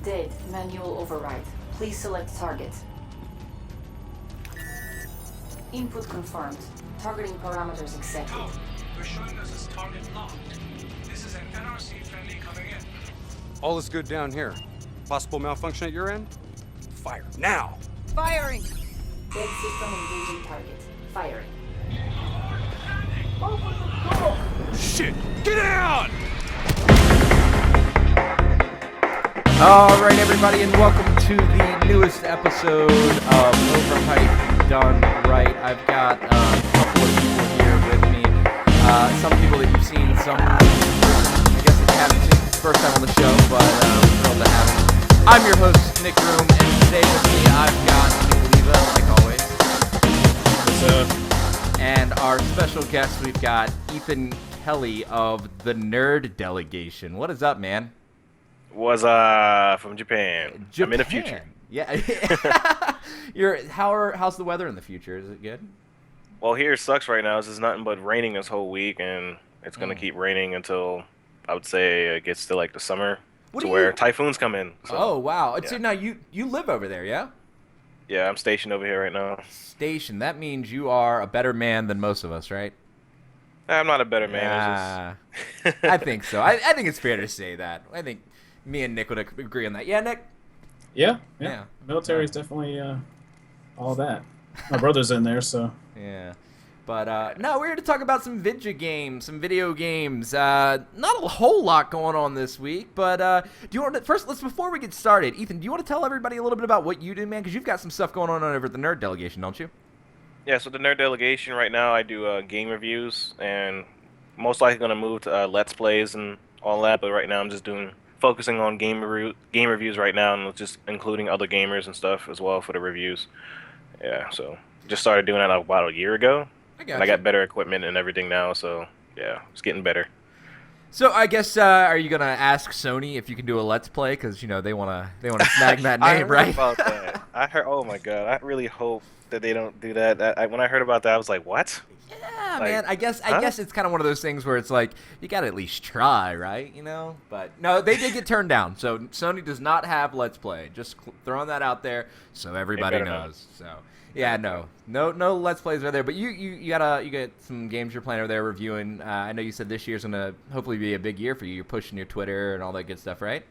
Dead. Manual override. Please select target. Input confirmed. Targeting parameters accepted. Code. You're showing us as target locked. This is an NRC friendly coming in. All is good down here. Possible malfunction at your end? Fire now! Firing! Dead system engaging target. Firing. Shit! Get down! Alright everybody, and welcome to the newest episode of Overhype Done Right. I've got a couple of people here with me. Some people that you've seen, some I guess that you haven't seen first time on the show, but I'm thrilled to have them. I'm your host, Nick Room, and today with me I've got Nick Leva, like always. What's up? And our special guest, we've got Ethan Kelly of the Nerd Delegation. What is up, man? Was from Japan. I'm in the future. Yeah. How's the weather in the future? Is it good? Well, here it sucks right now. It's just nothing but raining this whole week, and it's gonna keep raining until I would say it gets to like the summer, where typhoons come in. So, oh wow! yeah. So now you live over there, yeah? Yeah, I'm stationed over here right now. Stationed. That means you are a better man than most of us, right? I'm not a better man. Yeah, I think so. I think it's fair to say that. I think me and Nick would agree on that. Yeah, Nick? Yeah. Yeah. Military is definitely all that. My brother's in there, so. Yeah. But, no, we're here to talk about some video games. Not a whole lot going on this week, but do you want to, before we get started, Ethan, do you want to tell everybody a little bit about what you do, man? Because you've got some stuff going on over at the Nerd Delegation, don't you? Yeah, so the Nerd Delegation right now, I do game reviews, and most likely going to move to Let's Plays and all that, but right now I'm just focusing on game reviews right now, and just including other gamers and stuff as well for the reviews. Yeah, so just started doing that about a year ago. I got better equipment and everything now, so yeah, it's getting better. So I guess are you gonna ask Sony if you can do a Let's Play, because you know they wanna snag that name, I heard right? about that. I heard. Oh my god, I really hope that they don't do that. When I heard about that, I was like, what? Yeah, man. I guess it's kind of one of those things where it's like you gotta at least try, right? You know. But no, they did get turned down. So Sony does not have Let's Play. Just throwing that out there so everybody knows. So yeah, no Let's Plays are there. But you get some games you're playing over there reviewing. I know you said this year's gonna hopefully be a big year for you. You're pushing your Twitter and all that good stuff, right?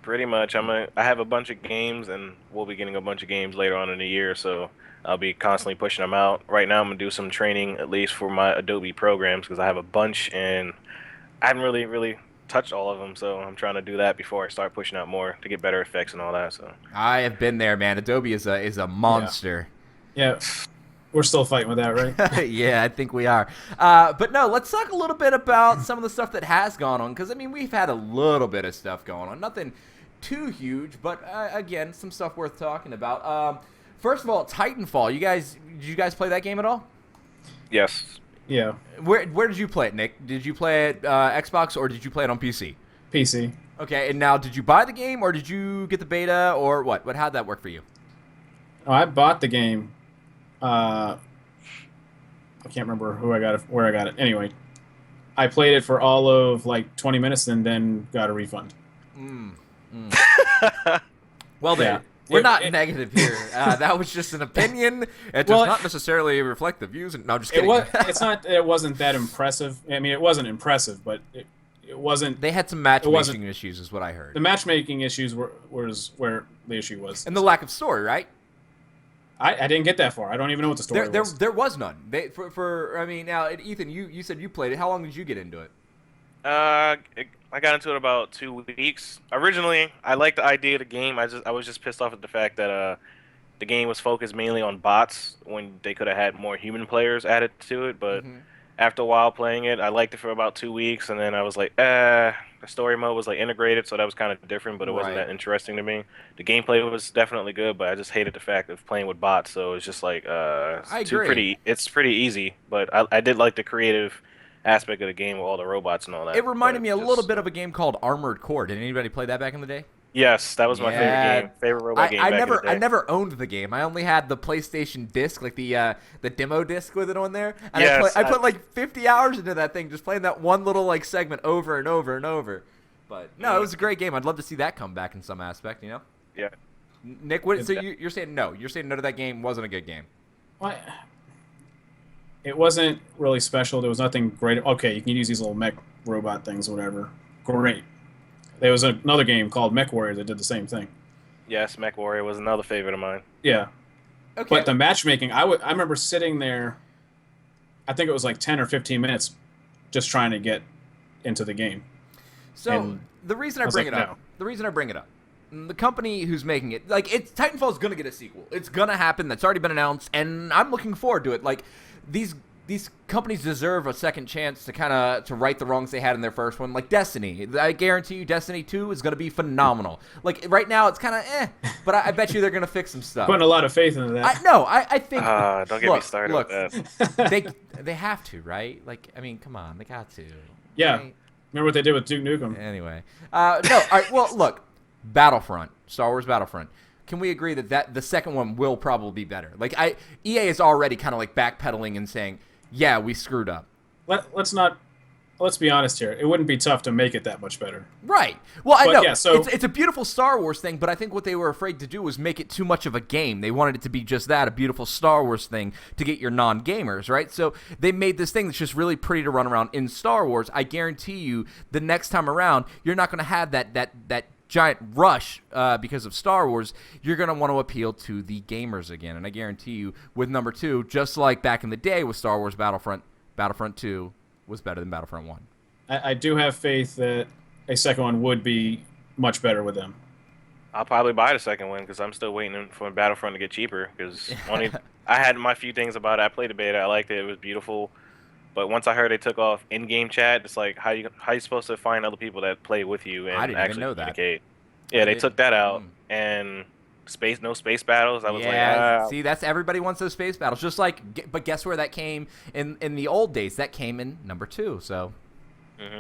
Pretty much. I have a bunch of games, and we'll be getting a bunch of games later on in the year. So I'll be constantly pushing them out. Right now, I'm gonna do some training at least for my Adobe programs because I have a bunch, and I haven't really touched all of them. So I'm trying to do that before I start pushing out more to get better effects and all that. So I have been there, man. Adobe is a monster. Yeah. We're still fighting with that, right? Yeah, I think we are. But no, let's talk a little bit about some of the stuff that has gone on, because I mean we've had a little bit of stuff going on. Nothing too huge, but again, some stuff worth talking about. First of all, Titanfall. Did you guys play that game at all? yes. Yeah. Where did you play it, Nick? Did you play it Xbox or did you play it on PC? PC. Okay, and now did you buy the game or did you get the beta or what? How'd that work for you? Oh, I bought the game. I can't remember where I got it. Anyway, I played it for all of like 20 minutes and then got a refund. Well, then. Yeah. We're not negative here. That was just an opinion. It does not necessarily reflect the views. No, I'm just kidding. It wasn't that impressive. I mean, it wasn't impressive, but it wasn't. They had some matchmaking issues, is what I heard. The matchmaking issues was where the issue was, and the lack of story, right? I didn't get that far. I don't even know what the story was. There was none. I mean, now Ethan, you said you played it. How long did you get into it? I got into it about 2 weeks. Originally, I liked the idea of the game. I was just pissed off at the fact that the game was focused mainly on bots when they could have had more human players added to it. But after a while playing it, I liked it for about 2 weeks, and then I was like, the story mode was like integrated, so that was kind of different, but it wasn't that interesting to me. The gameplay was definitely good, but I just hated the fact of playing with bots. So it's just like I agree. It's pretty easy, but I did like the creative aspect of the game with all the robots and all that. It reminded me a little bit of a game called Armored Core. Did anybody play that back in the day? Yes, that was my favorite robot game. I never owned the game. I only had the PlayStation disc, like the demo disc with it on there. And I put like 50 hours into that thing, just playing that one little like segment over and over and over. But no, it was a great game. I'd love to see that come back in some aspect. You know. Yeah. Nick, so you're saying no? You're saying no to that game wasn't a good game? What? It wasn't really special. There was nothing great. Okay, you can use these little mech robot things, whatever. Great. There was another game called Mech Warrior that did the same thing. Yes, Mech Warrior was another favorite of mine. Yeah. Okay. But the matchmaking, I remember sitting there, I think it was like 10 or 15 minutes just trying to get into the game. So And the reason I was bring like, it up, no. the company who's making it, like, Titanfall's gonna get a sequel. It's gonna happen. That's already been announced, and I'm looking forward to it. Like, these companies deserve a second chance to right the wrongs they had in their first one. Like Destiny, I guarantee you, Destiny 2 is gonna be phenomenal. Like right now, it's kind of but I bet you they're gonna fix some stuff. Putting a lot of faith into that. I think. Don't get me started with that. they have to, right? Like, I mean, come on, they got to. Yeah. Right? Remember what they did with Duke Nukem? Anyway, no. All right. Well, look, Battlefront, Star Wars Battlefront. Can we agree that the second one will probably be better? Like, EA is already kind of like backpedaling and saying, "Yeah, we screwed up." Let's be honest here. It wouldn't be tough to make it that much better. Right. Well, I But, know yeah, so- it's a beautiful Star Wars thing, but I think what they were afraid to do was make it too much of a game. They wanted it to be just that, a beautiful Star Wars thing to get your non-gamers, right? So they made this thing that's just really pretty to run around in Star Wars. I guarantee you, the next time around, you're not going to have that giant rush because of Star Wars. You're going to want to appeal to the gamers again, and I guarantee you, with number 2, just like back in the day with Star Wars Battlefront 2 was better than Battlefront 1. I do have faith that a second one would be much better with them. I'll probably buy the second one because I'm still waiting for Battlefront to get cheaper. Because I had my few things about it. I played the beta. I liked it. It was beautiful. But once I heard they took off in-game chat, it's like how you supposed to find other people that play with you and I didn't actually even know that. communicate. Yeah, they took that out and no space battles. I was like, see, that's everybody wants those space battles. Just like, but guess where that came in the old days? That came in number 2. So.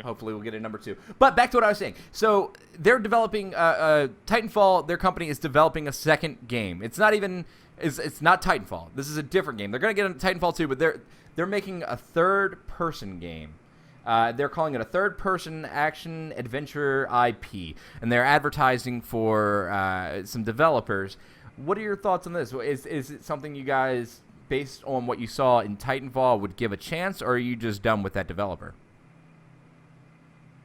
Hopefully we'll get a number 2. But back to what I was saying. So they're developing Titanfall. Their company is developing a second game. It's not Titanfall. This is a different game. They're going to get into Titanfall 2, but they're making a third-person game. They're calling it a third-person action adventure IP, and they're advertising for some developers. What are your thoughts on this? Is it something you guys, based on what you saw in Titanfall, would give a chance, or are you just done with that developer?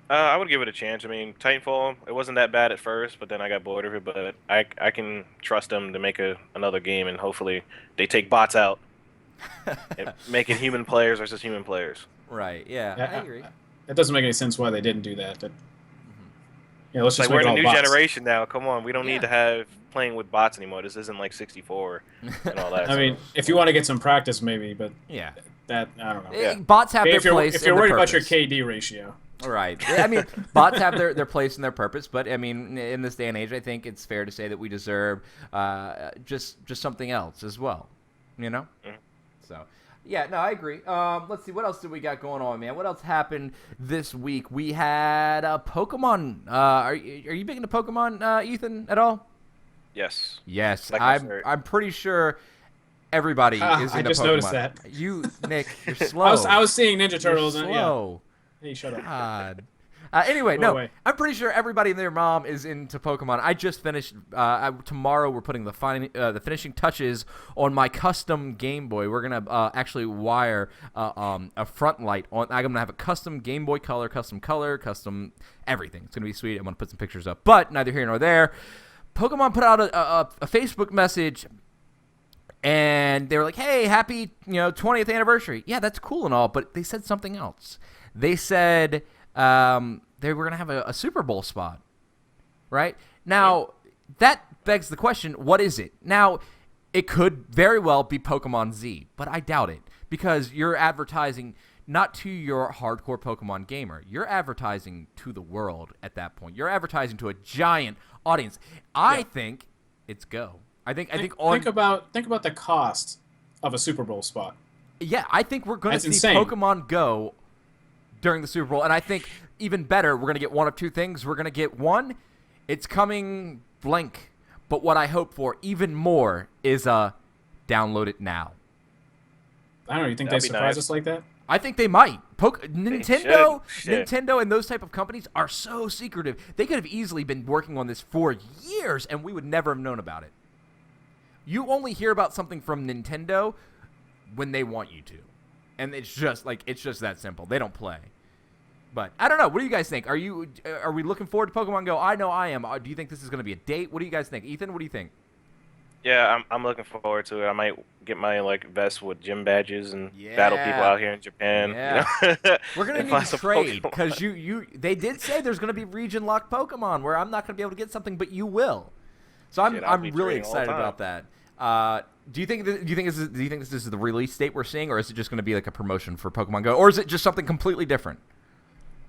I would give it a chance. I mean, Titanfall, it wasn't that bad at first, but then I got bored of it. But I can trust them to make another game, and hopefully they take bots out and make it human players versus human players. Right, yeah, I agree. It doesn't make any sense why they didn't do that. Yeah, let's just Like, we're make in it a new all bots. generation now. Come on, we don't need to have playing with bots anymore. This isn't like 64 and all that. I mean, if you want to get some practice, maybe, but Yeah. that, I don't know. Yeah. Bots have their If you're place if you're and their worried about your purpose. KD ratio. Right. I mean, bots have their place and their purpose, but I mean, in this day and age, I think it's fair to say that we deserve just something else as well. You know? So, yeah, no, I agree. Let's see, what else did we got going on, man? What else happened this week? We had Pokemon. Are you big into Pokemon, Ethan, at all? Yes. Yes, Like my shirt. I'm pretty sure everybody is I into Pokemon. just noticed that. You, Nick, you're slow. I was seeing Ninja You're Turtles. And, yeah. slow. Hey, shut up. God. Anyway, Go no, away. I'm pretty sure everybody and their mom is into Pokemon. I just finished. Tomorrow we're putting the finishing touches on my custom Game Boy. We're gonna actually wire a front light on. I'm gonna have a custom Game Boy Color, custom everything. It's gonna be sweet. I'm gonna put some pictures up, but neither here nor there. Pokemon put out a Facebook message. And they were like, "Hey, happy 20th anniversary." Yeah, that's cool and all, but they said something else. They said they were gonna have a Super Bowl spot, right? Now that begs the question: what is it? Now it could very well be Pokemon Z, but I doubt it because you're advertising not to your hardcore Pokemon gamer. You're advertising to the world at that point. You're advertising to a giant audience. I think it's Go. I think think about the cost of a Super Bowl spot. Yeah, I think we're going to see insane. Pokemon Go during the Super Bowl, and I think even better, we're going to get one of two things. We're going to get one, it's coming blank, but what I hope for even more is download it now. I don't know. You think That'd they be surprise nice. us like that? I think they might Nintendo, Shit. Nintendo, and those type of companies are so secretive. They could have easily been working on this for years, and we would never have known about it. You only hear about something from Nintendo when they want you to, and it's just that simple. They don't play. But I don't know. What do you guys think? Are we looking forward to Pokemon Go? I know I am. Do you think this is going to be a date? What do you guys think? Ethan, what do you think? Yeah, I'm looking forward to it. I might get my vest with gym badges and battle people out here in Japan. Yeah. You know? We're gonna And need find to some trade Pokemon. because they did say there's gonna be region locked Pokemon where I'm not gonna be able to get something, but you will. So I'm Shit, I'll be really trading all the excited time. about that. Do you think this is the release date we're seeing, or is it just gonna be like a promotion for Pokemon Go, or is it just something completely different?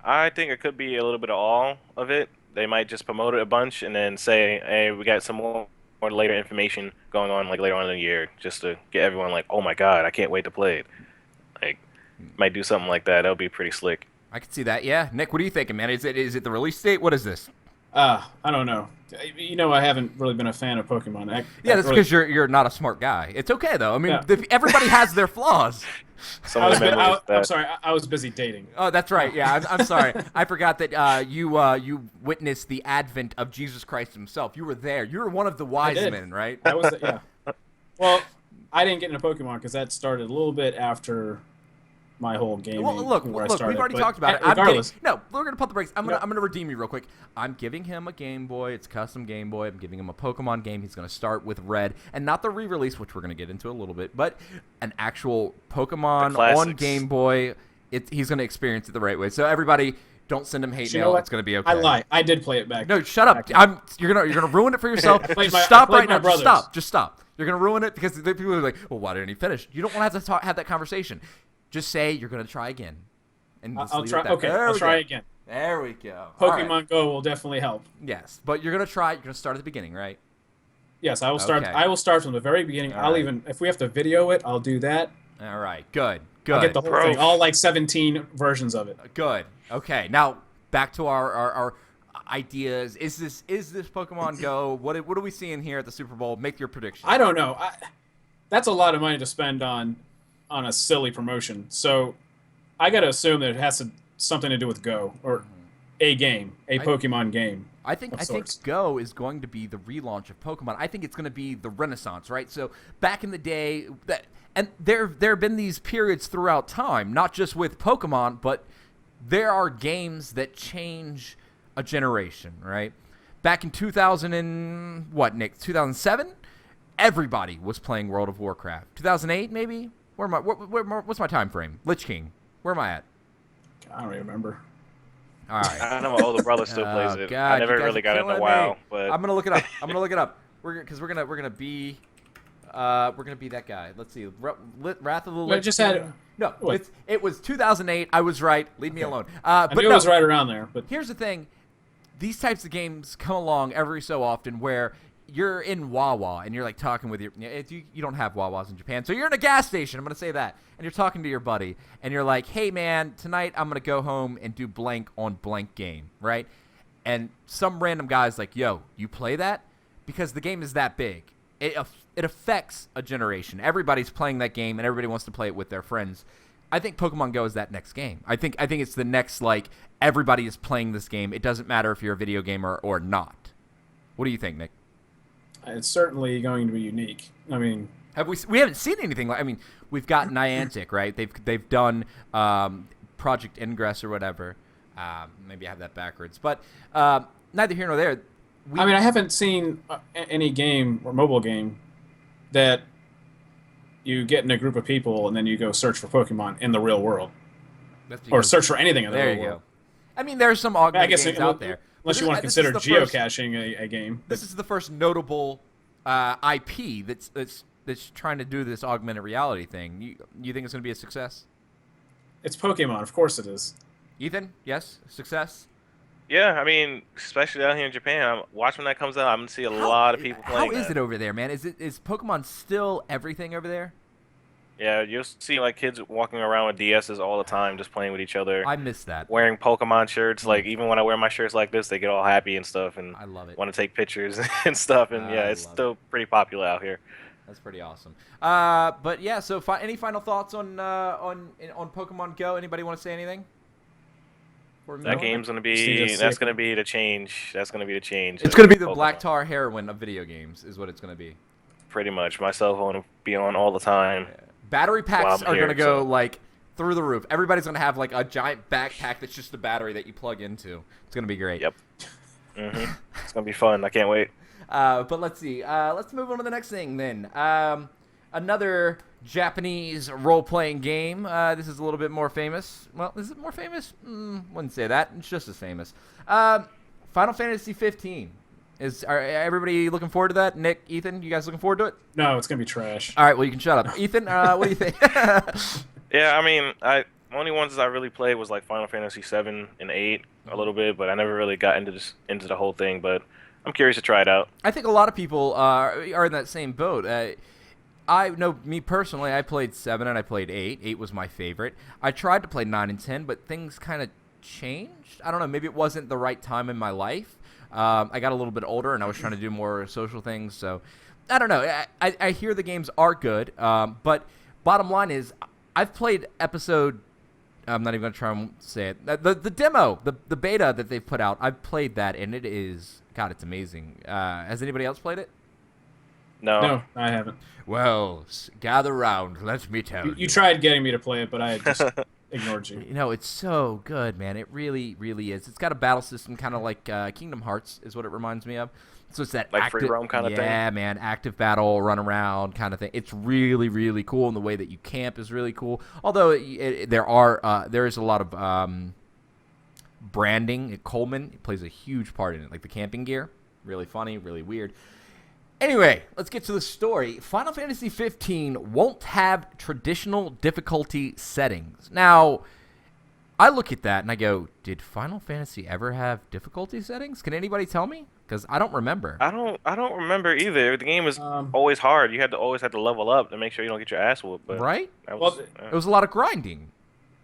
I think it could be a little bit of all of it. They might just promote it a bunch and then say, "Hey, we got some more later information going on later on in the year," just to get everyone "Oh my god, I can't wait to play it." Might do something like that. That'll be pretty slick. I could see that. Yeah, Nick, what are you thinking, man? Is it the release date? What is this? I don't know. I haven't really been a fan of Pokemon. Yeah, that's because you're not a smart guy. It's okay though. I mean, Yeah. Everybody has their flaws. Some of the memories I'm that sorry. I was busy dating. Oh, that's right. Yeah, I'm sorry. I forgot that you witnessed the advent of Jesus Christ himself. You were there. You were one of the wise did. men, right? I was yeah. Well, I didn't get into Pokemon because that started a little bit after my whole gaming. Well, look, where I we've started, already but talked about it. Regardless, We're gonna pump the brakes. I'm Yep. gonna redeem you real quick. I'm giving him a Game Boy. It's a custom Game Boy. I'm giving him a Pokemon game. He's gonna start with Red, and not the re-release, which we're gonna get into a little bit, but an actual Pokemon The on classics. Game Boy. He's gonna experience it the right way. So everybody, don't send him hate you know mail. what? It's gonna be okay. I lie. I did play it back. No, shut up. You're gonna ruin it for yourself. played Just stop my right now. brothers. Just stop. You're gonna ruin it because the people are like, well, why didn't he finish? You don't want to have that conversation. Just say you're gonna try again. And just I'll leave it try. at that. Okay, There I'll we try go. again. There we go. All Pokemon right. Go will definitely help. Yes, but you're gonna try. You're gonna start at the beginning, right? Yes, I will start. Okay. I will start from the very beginning. All I'll right. even if we have to video it, I'll do that. All right. Good. I'll get the whole Bro. thing, all 17 versions of it. Good. Okay. Now back to our ideas. Is this Pokemon Go? What are we seeing here at the Super Bowl? Make your prediction. I don't know. That's a lot of money to spend on a silly promotion. So I got to assume that it has something to do with Go or a game, a Pokemon game. I think Go is going to be the relaunch of Pokemon. I think it's going to be the Renaissance, right? So back in the day, there have been these periods throughout time, not just with Pokemon, but there are games that change a generation, right? Back in 2007, everybody was playing World of Warcraft. 2008, maybe. What's my time frame? Lich King. Where am I at? I don't even remember. All right. I know my older brother still plays it. God, I never you guys really are got into killing WoW, me. but I'm gonna look it up. We're gonna be that guy. Let's see. Wrath of the Well, it Lich just King. had- No, what? it was 2008. I was right. Leave me alone. I But knew no, it was right around there, but here's the thing. These types of games come along every so often where you're in Wawa and you're like talking with you don't have Wawas in Japan, so you're in a gas station, I'm going to say that, and you're talking to your buddy and you're like, hey man, tonight I'm going to go home and do blank on blank game, right? And some random guy's like, yo, you play that? Because the game is that big. It affects a generation. Everybody's playing that game and everybody wants to play it with their friends. I think Pokemon Go is that next game. I think it's the next, like, everybody is playing this game. It doesn't matter if you're a video gamer or not. What do you think, Nick? it's certainly going to be unique. I mean, We haven't seen anything like. I mean, we've got Niantic, right? They've done Project Ingress or whatever. Maybe I have that backwards, but neither here nor there. I haven't seen any game or mobile game that you get in a group of people and then you go search for Pokemon in the real world, or search for anything in the There real you world. go. I mean, there's some augmented games out there. Unless you want to consider geocaching a game. This is the first notable IP that's trying to do this augmented reality thing. You think it's going to be a success? It's Pokemon, of course it is. Ethan, yes, success. Yeah, I mean, especially out here in Japan, watch when that comes out. I'm gonna see a lot of people playing. How is that. it over there, man? Is Pokemon still everything over there? Yeah, you'll see like kids walking around with DSs all the time, just playing with each other. I miss that. Wearing Pokemon shirts, like even when I wear my shirts like this, they get all happy and stuff, and I love it. want to take pictures and stuff. And yeah, it's love still pretty popular out here. That's pretty awesome. But yeah, so any final thoughts on Pokemon Go? Anybody want to say anything? That game's gonna be. That's gonna be the change. That's gonna be the change. It's gonna be the black tar heroin of video games, is what it's gonna be. Pretty much. My cell phone will be on all the time. Yeah. Battery packs are gonna go so. like through the roof. Everybody's gonna have like a giant backpack that's just the battery that you plug into. It's gonna be great. Yep. It's gonna be fun. I can't wait. But let's see. Let's move on to the next thing then. Another Japanese role-playing game. This is a little bit more famous. Well, is it more famous? Wouldn't say that. It's just as famous. Final Fantasy 15. Are everybody looking forward to that? Nick, Ethan, you guys looking forward to it? No, it's gonna be trash. All right, well, you can shut up. Ethan, what do you think? Yeah, I mean, the only ones I really played was like Final Fantasy 7 and 8 a little bit, but I never really got into the whole thing. But I'm curious to try it out. I think a lot of people are in that same boat. I know, me personally, I played 7 and I played 8. 8 was my favorite. I tried to play 9 and 10, but things kind of changed. I don't know, maybe it wasn't the right time in my life. I got a little bit older and I was trying to do more social things, so I don't know. I hear the games are good, but bottom line is I've played episode, I'm not even going to try and say it, the demo, the beta that they've put out. I've played that and it is, God, it's amazing. Has anybody else played it? No, I haven't. Well, gather round. Let me tell you. You tried getting me to play it, but I just ignored you. You know, it's so good, man. It really, really is. It's got a battle system kind of like Kingdom Hearts is what it reminds me of. So it's that like active, free roam kind of thing? Yeah, man. Active battle, run around kind of thing. It's really, really cool, and the way that you camp is really cool. Although there is a lot of branding. Coleman plays a huge part in it, like the camping gear. Really funny, really weird. Anyway, let's get to the story. Final Fantasy 15 won't have traditional difficulty settings. Now, I look at that and I go, did Final Fantasy ever have difficulty settings? Can anybody tell me? Because I don't remember. I don't remember either. The game was always hard. You always had to level up to make sure you don't get your ass whooped. But right? It was a lot of grinding.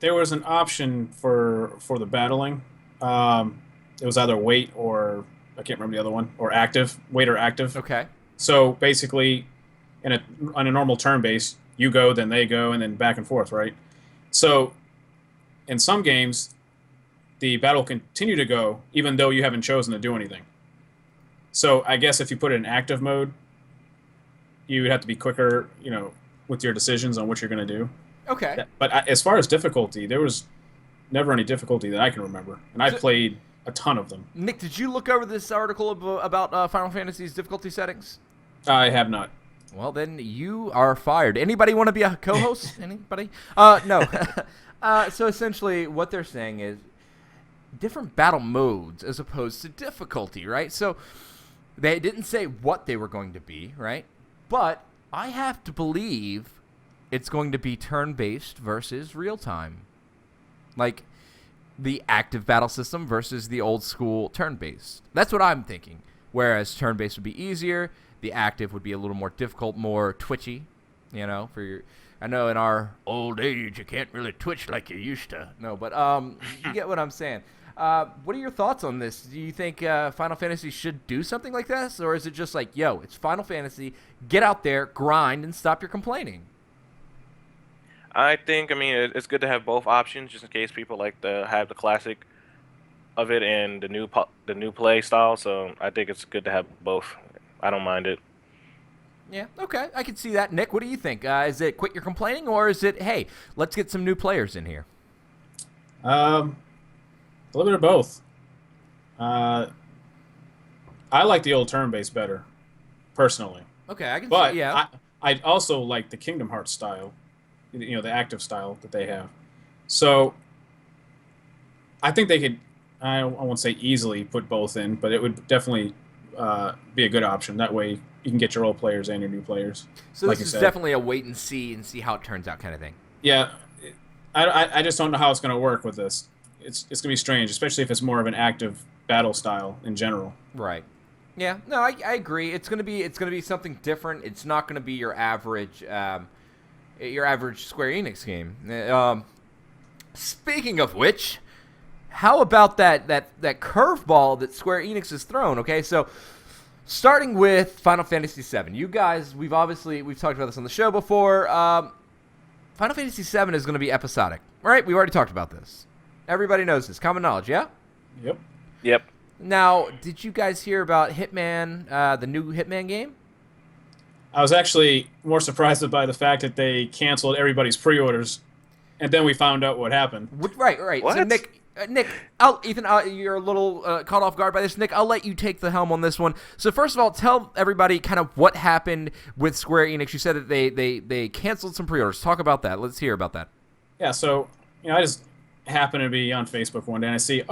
There was an option for the battling. It was either wait or I can't remember the other one, or active, wait or active. Okay. So basically, on a normal turn base, you go, then they go, and then back and forth, right? So in some games, the battle will continue to go even though you haven't chosen to do anything. So I guess if you put it in active mode, you would have to be quicker, with your decisions on what you're going to do. Okay. But as far as difficulty, there was never any difficulty that I can remember, and I played a ton of them. Nick, did you look over this article about Final Fantasy's difficulty settings? I have not. Well, then you are fired. Anybody want to be a co-host? Anybody? No. So essentially what they're saying is different battle modes as opposed to difficulty, right? So they didn't say what they were going to be, right? But I have to believe it's going to be turn-based versus real-time. Like the active battle system versus the old school turn-based. That's what I'm thinking. Whereas turn-based would be easier, the active would be a little more difficult, more twitchy, I know in our old age you can't really twitch like you used to. No, but you get what I'm saying. What are your thoughts on this? Do you think Final Fantasy should do something like this, or is it just like, yo, it's Final Fantasy, get out there, grind, and stop your complaining? I think, it's good to have both options just in case people like to have the classic of it and the new play style. So I think it's good to have both. I don't mind it. Yeah, okay, I can see that. Nick, what do you think? Is it quit your complaining, or is it, hey, let's get some new players in here? A little bit of both. I like the old turn-based better, personally. Okay, I can But see, yeah. I also like the Kingdom Hearts style, the active style that they have. So I think they could, I won't say easily put both in, but it would definitely be a good option. That way you can get your old players and your new players. So this is definitely a wait and see how it turns out kind of thing. Yeah. I just don't know how it's going to work with this. It's going to be strange, especially if it's more of an active battle style in general. Right. Yeah. No, I agree. It's gonna be something different. It's not gonna be your average Square Enix game. Speaking of which, how about that curveball that Square Enix has thrown? Okay, so Starting with Final Fantasy VII. You guys, we've talked about this on the show before. Final Fantasy VII is going to be episodic. Right? We've already talked about this. Everybody knows this. Common knowledge, yeah? Yep. Now, did you guys hear about Hitman, the new Hitman game? I was actually more surprised by the fact that they canceled everybody's pre-orders, and then we found out what happened. Right. What? So Nick, Ethan, you're a little caught off guard by this. Nick, I'll let you take the helm on this one. So first of all, tell everybody kind of what happened with Square Enix. You said that they canceled some pre-orders. Talk about that. Let's hear about that. Yeah, so I just happened to be on Facebook one day and I see,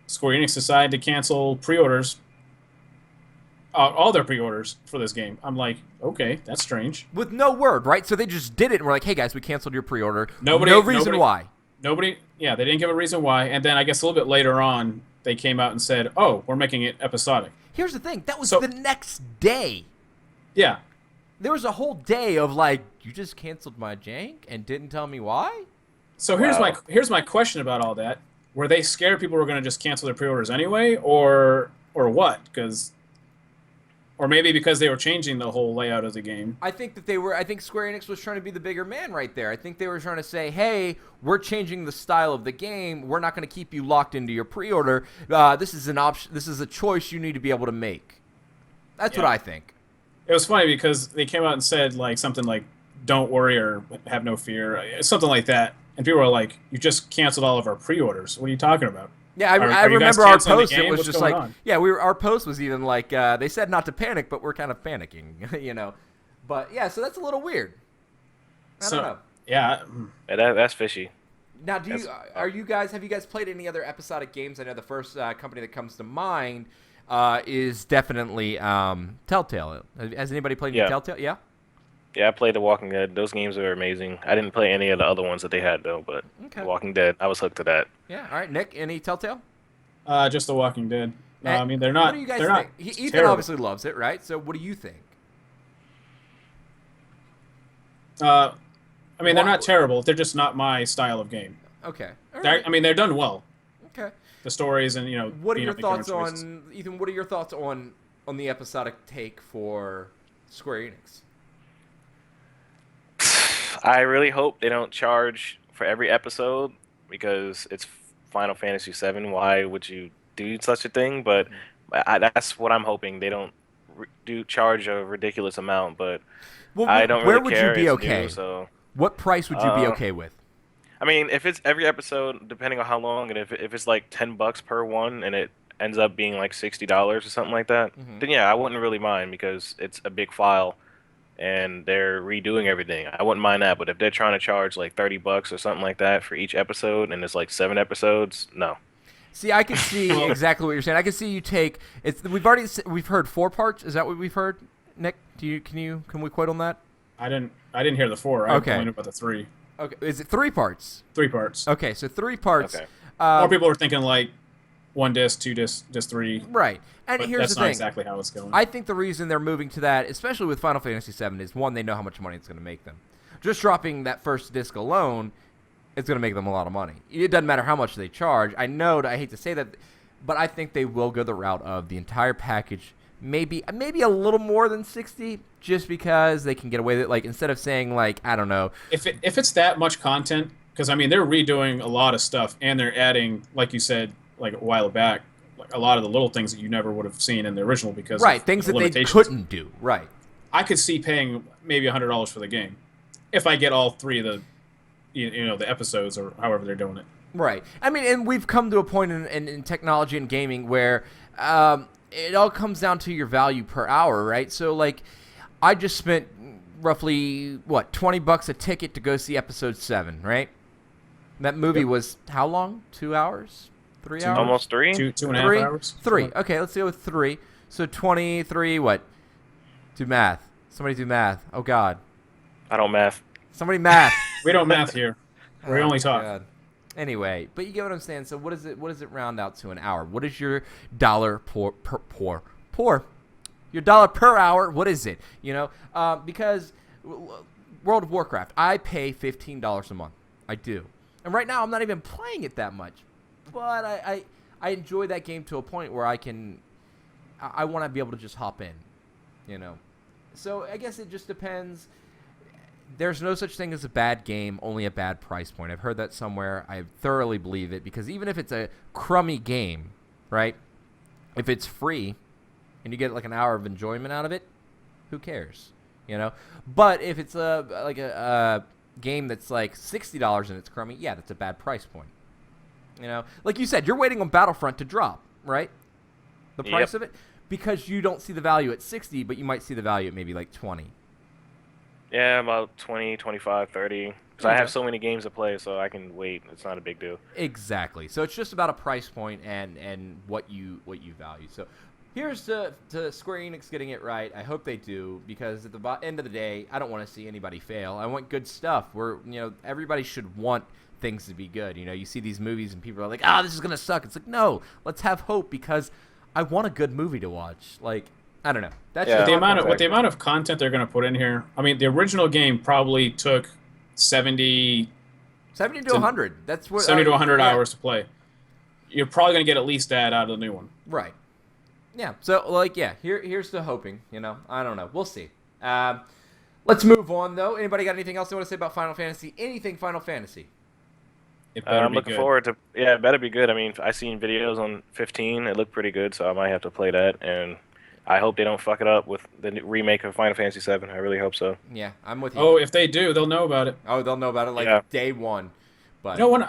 Square Enix decided to cancel pre-orders, all their pre-orders for this game. I'm like, okay, that's strange. With no word, right? So they just did it and we're like, hey guys, we canceled your pre-order. No reason why. They didn't give a reason why. And then I guess a little bit later on, they came out and said, oh, we're making it episodic. Here's the thing. That was the next day. Yeah. There was a whole day of like, you just canceled my jank and didn't tell me why? So here's my question about all that. Were they scared people were going to just cancel their pre-orders anyway, or what? Or maybe because they were changing the whole layout of the game. I think Square Enix was trying to be the bigger man right there. I think they were trying to say, hey, we're changing the style of the game. We're not going to keep you locked into your pre-order. This is an option. This is a choice you need to be able to make. That's what I think. It was funny because they came out and said like something like, don't worry or have no fear, something like that. And people were like, you just canceled all of our pre-orders. What are you talking about? Yeah, I remember our post. It was just like, our post was even like, they said not to panic, but we're kind of panicking, you know. But yeah, so that's a little weird. I don't know. Yeah, that's fishy. Now, have you guys played any other episodic games? I know the first company that comes to mind is definitely Telltale. Has anybody played any Telltale? Yeah. Yeah, I played The Walking Dead. Those games are amazing. I didn't play any of the other ones that they had, though, but The Walking Dead, I was hooked to that. Yeah, all right. Nick, any Telltale? Just The Walking Dead. No, I mean, they're not. What do you guys think? Ethan terrible. obviously loves it, right? So what do you think? I mean, they're not terrible. They're just not my style of game. Okay. All right. I mean, they're done well. Okay. The stories and, What are your thoughts on, Ethan, what are your thoughts on the episodic take for Square Enix? I really hope they don't charge for every episode because it's Final Fantasy VII. Why would you do such a thing? But that's what I'm hoping. They don't charge a ridiculous amount, but I don't really care. Where would you be okay? So what price would you be okay with? I mean, if it's every episode, depending on how long, and if it's like $10 per one, and it ends up being like $60 or something like that, then yeah, I wouldn't really mind because it's a big file. And they're redoing everything. I wouldn't mind that, but if they're trying to charge like $30 or something like that for each episode, and it's like 7 episodes, no. See, I can see exactly what you're saying. I can see you take it's. We've heard 4 parts. Is that what we've heard, Nick? Can we quote on that? I didn't hear the 4. I only knew about the 3. Okay, is it 3 parts? 3 parts. Okay, so 3 parts. Okay. More people are thinking like 1 disc, 2 disc, disc 3. Right. And but here's that's the thing. not exactly how it's going. I think the reason they're moving to that, especially with Final Fantasy VII, is one, they know how much money it's going to make them. Just dropping that first disc alone, it's going to make them a lot of money. It doesn't matter how much they charge. I hate to say that, but I think they will go the route of the entire package, maybe a little more than 60, just because they can get away with it. Like, instead of saying, like, I don't know. If it's that much content, because, I mean, they're redoing a lot of stuff, and they're adding, like you said, like a while back, a lot of the little things that you never would have seen in the original because of things that they couldn't do. Right. I could see paying maybe $100 for the game if I get all 3 of the the episodes or however they're doing it. Right. I mean, and we've come to a point in technology and gaming where it all comes down to your value per hour, right? So like, I just spent roughly $20 a ticket to go see episode 7, right? That movie was how long? 2 hours? 3 hours? Almost 3? 2.5 hours? 3. Okay, let's go with 3. So 23, what? Do math. Somebody do math. Oh, God. I don't math. Somebody math. We don't math here. We only talk. God. Anyway, but you get what I'm saying. So what does it round out to an hour? What is your dollar your dollar per hour? What is it? Because World of Warcraft, I pay $15 a month. I do. And right now I'm not even playing it that much. But I enjoy that game to a point where I can I want to be able to just hop in, you know. So I guess it just depends. There's no such thing as a bad game, only a bad price point. I've heard that somewhere. I thoroughly believe it, because even if it's a crummy game, right? If it's free and you get like an hour of enjoyment out of it, who cares? You know? But if it's a game that's like $60 and it's crummy, yeah, that's a bad price point. You know? Like you said, you're waiting on Battlefront to drop, right? The price of it, because you don't see the value at 60, but you might see the value at maybe like 20. Yeah, about 20, 25, 30. Because I have so many games to play, so I can wait. It's not a big deal. Exactly. So it's just about a price point and what you value. So here's to Square Enix getting it right. I hope they do, because at the end of the day, I don't want to see anybody fail. I want good stuff. Everybody should want things to be good. You know, you see these movies and people are like, this is gonna suck. It's like, no, let's have hope, because I want a good movie to watch. Like, I don't know. That's the amount of content they're going to put in here. I mean, the original game probably took 70 to 100. That's what 70 to 100 hours to play. You're probably going to get at least that out of the new one. Right. Yeah. So, like, yeah. Here's the hoping. You know, I don't know. We'll see. Let's move on, though. Anybody got anything else they want to say about Final Fantasy? Anything Final Fantasy? It better I'm be looking good. forward to. Yeah, it better be good. I mean, I seen videos on 15. It looked pretty good, so I might have to play that. And I hope they don't fuck it up with the remake of Final Fantasy 7. I really hope so. Yeah, I'm with you. Oh, if they do, they'll know about it. Oh, they'll know about it day one. But You know what?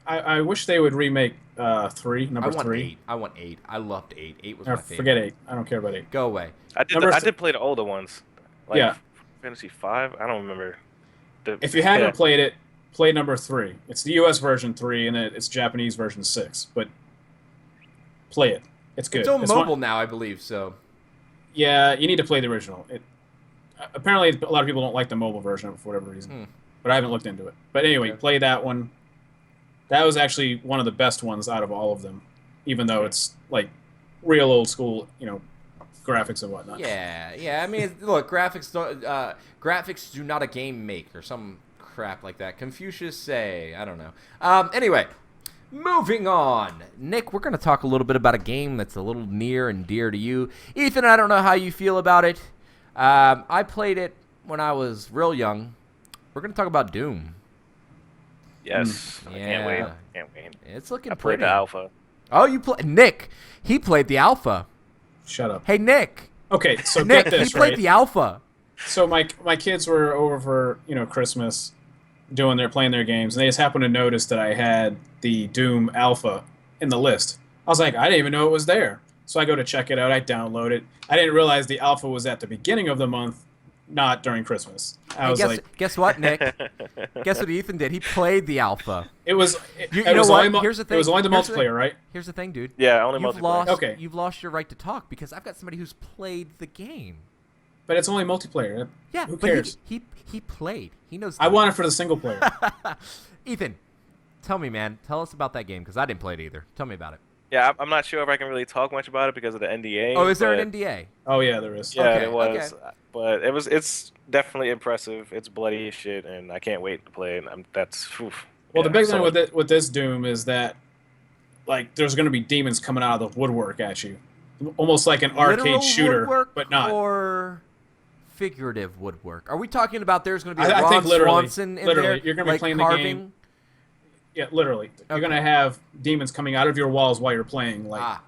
I wish they would remake 3, number 3. I want 8. I loved 8. 8 was Or my favorite. forget 8. I don't care about 8. Go away. I did play the older ones. Like Yeah. Fantasy 5. I don't remember. If you haven't played it, play number 3. It's the U.S. version 3, and it's Japanese version 6. But play it. It's good. It's on mobile now, I believe. So Yeah, you need to play the original. Apparently, a lot of people don't like the mobile version of it for whatever reason. But I haven't looked into it. But anyway, play that one. That was actually one of the best ones out of all of them, even though it's like real old school, graphics and whatnot. Yeah. I mean, look, graphics do not a game make, or some crap like that. Confucius say, I don't know. Anyway, moving on. Nick, we're going to talk a little bit about a game that's a little near and dear to you. Ethan, I don't know how you feel about it. I played it when I was real young. We're going to talk about Doom. Yes. I can't wait. It's looking I played pretty. the alpha. Oh, Nick, he played the alpha. Shut up. Hey, Nick. Okay, so Nick, get this, he played right? the alpha. So my kids were over for Christmas, playing their games, and they just happened to notice that I had the Doom Alpha in the list. I was like, I didn't even know it was there. So I go to check it out. I download it. I didn't realize the alpha was at the beginning of the month, not during Christmas. Guess what, Nick? Guess what Ethan did? He played the alpha. It was. You it know was what? Only, Here's the thing. It was only the Here's the multiplayer, right? Here's the thing, dude. Yeah, only multiplayer. Okay. You've lost your right to talk, because I've got somebody who's played the game. But it's only multiplayer. Yeah, Who but cares? he played. He knows. I want it for the single player. Ethan, tell me, man. Tell us about that game, because I didn't play it either. Tell me about it. Yeah, I'm not sure if I can really talk much about it because of the NDA. Oh, is there an NDA? Oh yeah, there is. Yeah, Okay, it was. okay. But it's definitely impressive. It's bloody as shit, and I can't wait to play it. Well, the big thing with this Doom is that, like, there's going to be demons coming out of the woodwork at you, almost like an arcade Literal shooter, woodwork, but not. Or figurative woodwork? Are we talking about there's going to be I Ron think literally, Swanson in literally, there, you're going to be like playing carving? the game. Yeah, literally, you're going to have demons coming out of your walls while you're playing, like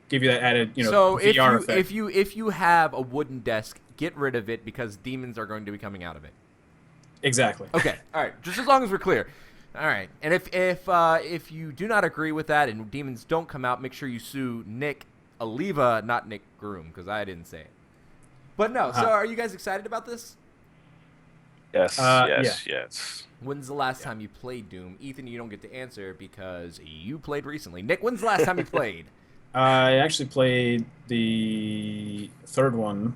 give you that added, So VR effect. if you have a wooden desk, get rid of it, because demons are going to be coming out of it. Exactly. Okay, all right. Just as long as we're clear. All right. And if you do not agree with that and demons don't come out, make sure you sue Nick Oliva, not Nick Groom, because I didn't say it. But no. So are you guys excited about this? Yes, yes. When's the last time you played Doom? Ethan, you don't get to answer because you played recently. Nick, when's the last time you played? I actually played the third one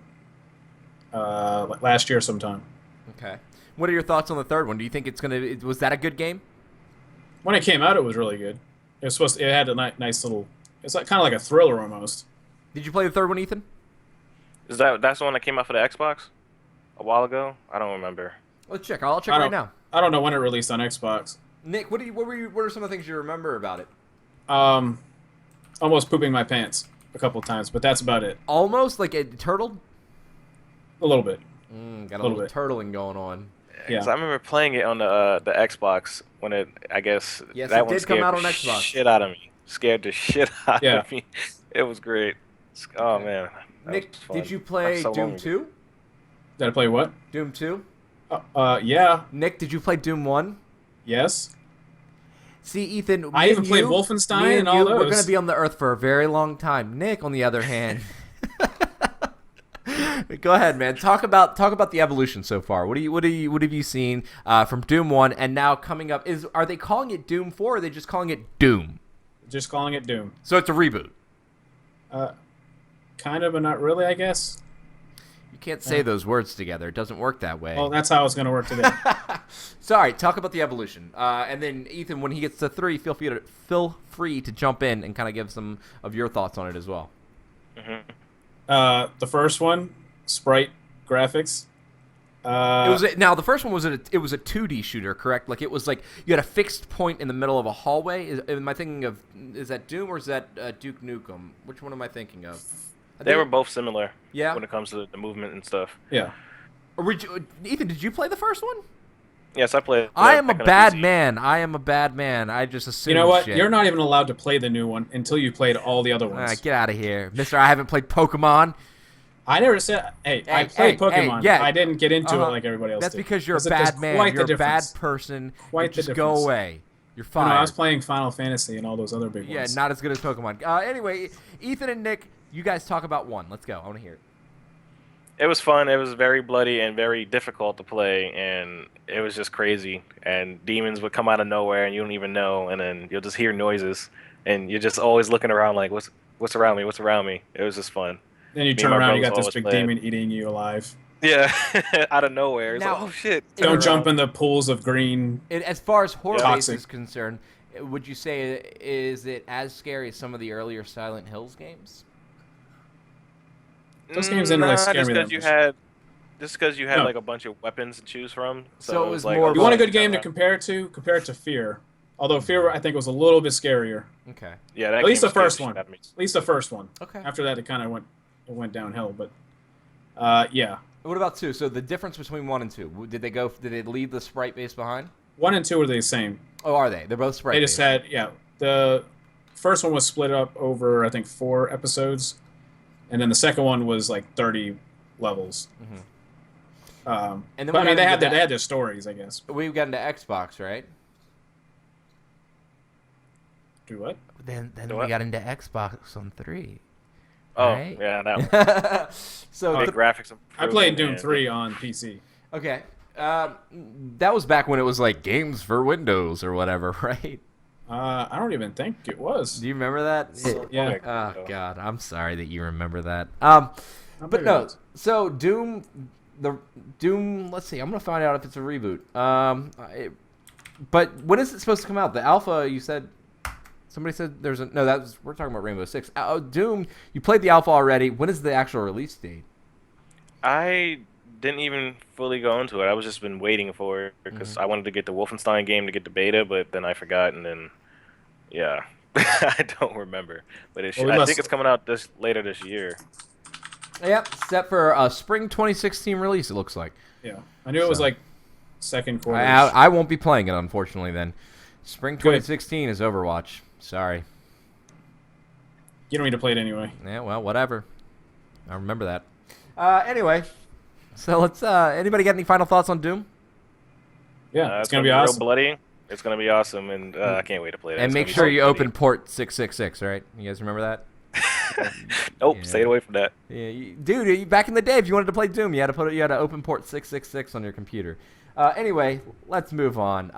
last year sometime. Okay. What are your thoughts on the third one? Do you think was that a good game? When it came out, it was really good. It had a nice little. It's like kind of like a thriller almost. Did you play the third one, Ethan? That's the one that came out for the Xbox a while ago? I don't remember. Let's check. I'll check right now. I don't know when it released on Xbox. Nick, what are some of the things you remember about it? Almost pooping my pants. a couple of times, but that's about it. Almost like a turtle. A little bit. Got a Little little bit. turtling going on. Yeah. 'Cause I remember playing it on the Xbox when it. I guess Yes, that it one did come scared out the on Xbox. shit out of me. Scared the shit out Yeah. of me. It was great. Oh Okay. man. that Nick, was fun. did you play So long Doom ago. 2? Did I play what? Doom 2? Yeah. Nick, did you play Doom 1? Yes. See, Ethan, I me even and played you- Wolfenstein me and all you, We're those. going to be on the earth for a very long time. Nick, on the other hand, go ahead, man. Talk about the evolution so far. What have you seen from Doom 1 and now coming up? Are they calling it Doom 4 or are they just calling it Doom? Just calling it Doom. So it's a reboot. Kind of, but not really, I guess. You can't say those words together. It doesn't work that way. Well, that's how it's going to work today. Sorry, talk about the evolution. And then, Ethan, when he gets to 3, feel free to jump in and kind of give some of your thoughts on it as well. The first one, sprite graphics. Now the first one was it was a 2D shooter, correct? Like it was like you had a fixed point in the middle of a hallway. Am I thinking of is that Doom or is that Duke Nukem? Which one am I thinking of? They were both similar. Yeah. When it comes to the movement and stuff. Yeah. Ethan, did you play the first one? Yes, I played. I am a back on the bad PC. man. I am a bad man. I just assume. You know what? Shit. You're not even allowed to play the new one until you played all the other ones. Get out of here, Mister. I haven't played Pokemon. I never said. Hey, I Hey, played hey, Pokemon. yeah. I didn't get into Uh-huh. it like everybody else That's did. because you're a There's bad man. quite You're the a bad difference. person. Quite the Just go difference. away. You're You fired. know, I was playing Final Fantasy and all those other big Yeah, ones. not as good as Pokemon. Anyway, Ethan and Nick, you guys talk about 1. Let's go. I want to hear it. It was fun. It was very bloody and very difficult to play, and it was just crazy. And demons would come out of nowhere, and you don't even know, and then you'll just hear noises, and you're just always looking around like, what's around me? What's around me? It was just fun. Then you Me turn and my around, you got brothers this big always played. demon eating you alive. Yeah, out of nowhere. It's Now- like, oh shit! Don't jump in the pools of green. As far as horror Yeah. base is Toxic. concerned, would you say is it as scary as some of the earlier Silent Hills games? Those games didn't really scare just me that because much. Just because you had No. like a bunch of weapons to choose from. So it was like, more You want a Right. good game to compare it to? Compare it to Fear. Although Fear, I think, was a little bit scarier. Okay. Yeah, that At least game the scared first shit one. out of me. At least the first one. Okay. After that, it kind of went downhill. But yeah, What about 2? So the difference between 1 and 2, did they leave the sprite base behind? 1 and 2 were the same. Oh, are they? They're both sprite They based. just had the first one was split up over I think 4 episodes, and then the second one was like 30 levels. Mhm. And And then but, we I mean, got they into had their stories, I guess. We got into Xbox, right? Do what? Then Do we what? got into Xbox on 3. Oh Right? yeah, that one. So The graphics. I played Doom improvement, 3 on PC. okay, that was back when it was like games for Windows or whatever, right? I don't even think it was. Do you remember that? Yeah. Oh God, I'm sorry that you remember that. Not But maybe no. not. So Doom. Let's see. I'm gonna find out if it's a reboot. But when is it supposed to come out? The alpha, you said. Somebody said we're talking about Rainbow Six. Doom, you played the alpha already. When is the actual release date? I didn't even fully go into it. I was just been waiting for it because I wanted to get the Wolfenstein game to get the beta, but then I forgot, and then yeah, I don't remember. But I think it's coming out later this year. Yep, set for a spring 2016 release. It looks like. Yeah, I knew it was So. like second quarter. I won't be playing it, unfortunately. Then, spring Good. 2016 is Overwatch. Sorry. You don't need to play it anyway. Yeah, well, whatever. I remember that. Anyway, so let's. Anybody got any final thoughts on Doom? Yeah, it's gonna be real awesome. bloody. It's gonna be awesome, and I can't wait to play it. And It's make gonna be sure so you bloody. open port 666, right? You guys remember that? Nope, Yeah. stay away from that. Yeah, dude. Back in the day, if you wanted to play Doom, you had to open port 666 on your computer. Anyway, let's move on.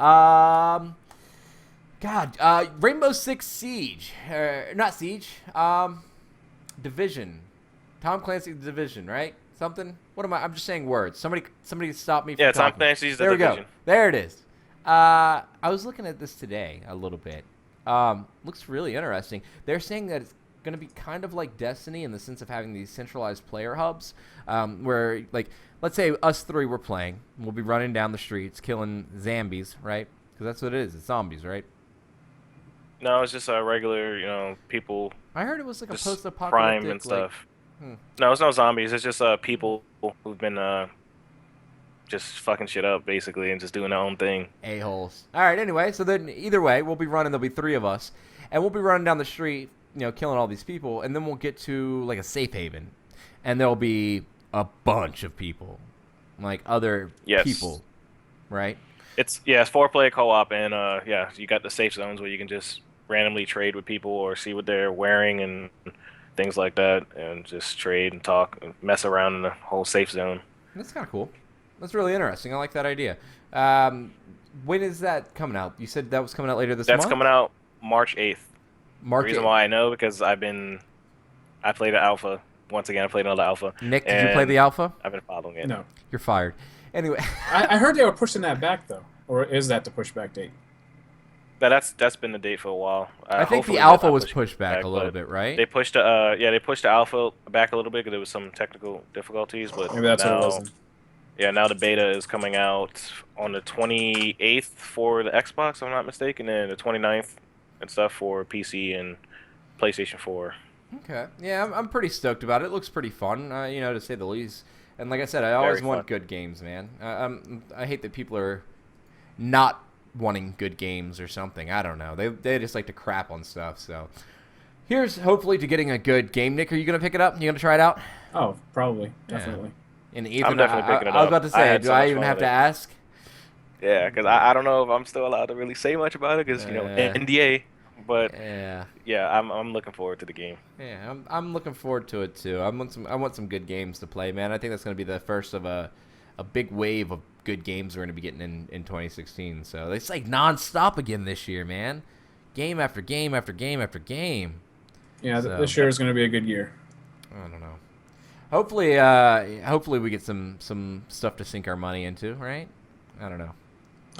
Rainbow Six Siege, not Siege. Division. Tom Clancy's Division, right? Something. What am I? I'm just saying words. Somebody stop me. From Yeah, Tom talking. Clancy's The There we Division. go. There it is. I was looking at this today a little bit. Looks really interesting. They're saying that it's going to be kind of like Destiny in the sense of having these centralized player hubs, where, like, let's say us 3 were playing. We'll be running down the streets, killing zombies, right? Because that's what it is. It's zombies, right? No, it's just a regular, people I heard it was like a just post-apocalyptic crime and like, stuff. hmm. No, it's no zombies. It's just people who've been just fucking shit up basically and just doing their own thing. A-holes. All right, anyway, so then either way, we'll be running, there'll be 3 of us, and we'll be running down the street, killing all these people, and then we'll get to, like, a safe haven, and there'll be a bunch of people, like other Yes. people, right? It's 4-player co-op, and you got the safe zones where you can just randomly trade with people or see what they're wearing and things like that, and just trade and talk and mess around in the whole safe zone. That's kind of cool. That's really interesting. I like that idea. When is that coming out? You said that was coming out later this month? That's coming out March 8th. March The reason 8th. why I know because I played the alpha. Once again, I played another alpha. Nick, did you play the alpha? I've been following it. No. You're fired. Anyway. I heard they were pushing that back, though. Or is that the pushback date? That's been the date for a while. I think Hopefully the they're alpha not was pushing pushed back a little but bit, right? They pushed the alpha back a little bit because there was some technical difficulties, but Maybe that's now, what it was then. yeah, now the beta is coming out on the 28th for the Xbox, if I'm not mistaken, and the 29th and stuff for PC and PlayStation 4. Okay. Yeah, I'm pretty stoked about it. It looks pretty fun, to say the least. And like I said, I always Very want fun. good games, man. I hate that people are not wanting good games or something. I don't know. They just like to crap on stuff. So here's hopefully to getting a good game. Nick, are you gonna pick it up? You gonna try it out? Oh, probably. Definitely. And Ethan, I'm definitely picking it I was up. about to I say, had do so I much even fun have with to it. ask? Yeah, because I don't know if I'm still allowed to really say much about it because NDA. But Yeah. I'm looking forward to the game. Yeah, I'm looking forward to it too. I want some good games to play, man. I think that's gonna be the first of a big wave of good games we're gonna be getting in 2016. So it's like nonstop again this year, man. Game after game after game after game. Yeah, So- this year is going to be a good year. I don't know. Hopefully we get some stuff to sink our money into, right? I don't know.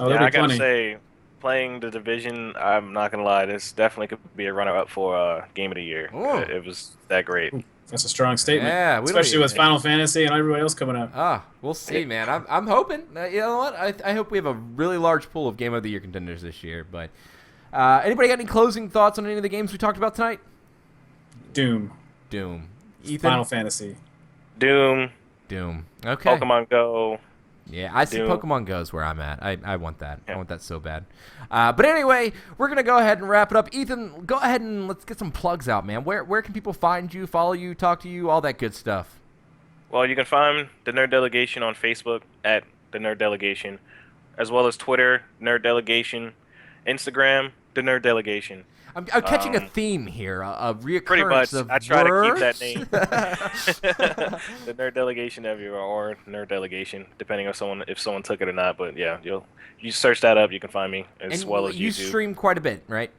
Oh, Yeah, there'll I be gotta plenty. say, playing the Division, I'm not gonna lie, this definitely could be a runner-up for Game of the Year. Ooh. It was that great. That's a strong statement. Yeah, we don't especially even- with Final Fantasy and everybody else coming up. We'll see, man. I'm hoping. You know what? I hope we have a really large pool of Game of the Year contenders this year. But anybody got any closing thoughts on any of the games we talked about tonight? Doom. Ethan. Final Fantasy. Doom, Doom. Okay. Pokemon Go. Yeah, I see Doom. Pokemon Go's where I'm at. I want that. I Yeah. want that so bad. But anyway, we're going to go ahead and wrap it up. Ethan, go ahead and let's get some plugs out, man. Where can people find you, follow you, talk to you, all that good stuff? Well, you can find the Nerd Delegation on Facebook at the Nerd Delegation, as well as Twitter, Nerd Delegation, Instagram, the Nerd Delegation. I'm catching a theme here, a reoccurrence Pretty much, of I try to keep that words. name. The Nerd Delegation everywhere, or Nerd Delegation, depending on if someone took it or not. But yeah, you search that up, you can find me as And well as you YouTube. stream quite a bit, right?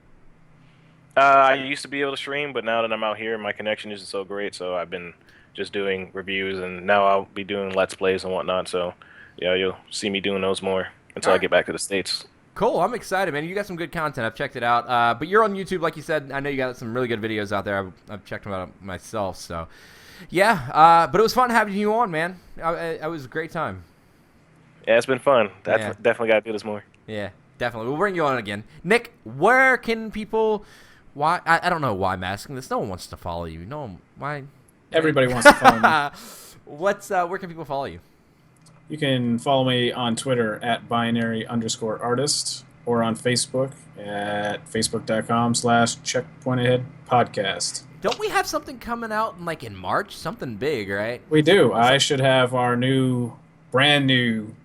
I used to be able to stream, but now that I'm out here, my connection isn't so great. So I've been just doing reviews, and now I'll be doing Let's Plays and whatnot. So yeah, you'll see me doing those more until I Alright. get back to the States. Cool. I'm excited, man. You got some good content. I've checked it out. But you're on YouTube, like you said. I know you got some really good videos out there. I've checked them out myself. So, yeah. But it was fun having you on, man. It was a great time. Yeah, it's been fun. Yeah. Definitely got to do this more. Yeah, definitely. We'll bring you on again. Nick, where can people... Why? I don't know why I'm asking this. No one wants to follow you. No one... Why? Everybody wants to follow me. Where can people follow you? You can follow me on Twitter at binary_artist or on Facebook at facebook.com/checkpointaheadpodcast. Don't we have something coming out in March? Something big, right? We do. I should have our brand new,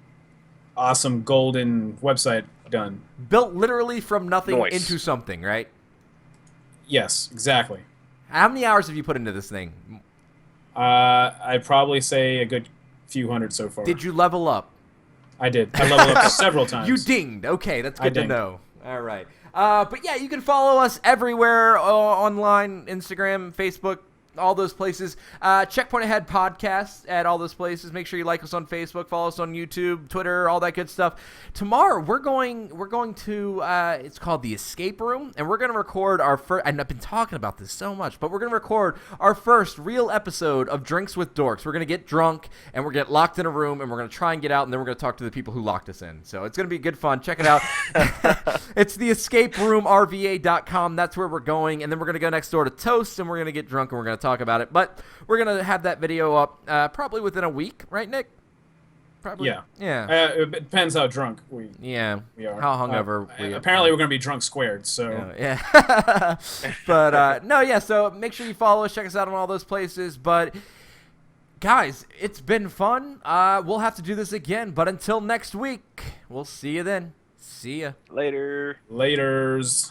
awesome golden website done. Built literally from nothing Nice. into something, right? Yes, exactly. How many hours have you put into this thing? I'd probably say a good few hundred so far. Did you level up? I did. I leveled up several times. You dinged. Okay, that's I good to dinged. know. All right. But yeah, you can follow us everywhere online, Instagram, Facebook, all those places. Checkpoint Ahead podcast at all those places. Make sure you like us on Facebook, follow us on YouTube, Twitter, all that good stuff. Tomorrow we're going to it's called the Escape Room, and we're going to record our first. And I've been talking about this so much, but we're going to record our first real episode of Drinks with Dorks. We're going to get drunk and we're going to get locked in a room, and we're going to try and get out, and then we're going to talk to the people who locked us in. So it's going to be good fun. Check it out. It's the escaperoomrva.com. That's where we're going, and then we're going to go next door to Toast, and we're going to get drunk, and we're going to talk about it. But we're going to have that video up probably within a week, right, Nick? Probably. Yeah. Yeah. It depends how drunk we Yeah. we are. How hungover we are. Apparently, we're going to be drunk squared. So Yeah. But no, yeah. So make sure you follow us, check us out on all those places. But guys, it's been fun. We'll have to do this again. But until next week, we'll see you then. See ya. Later. laters.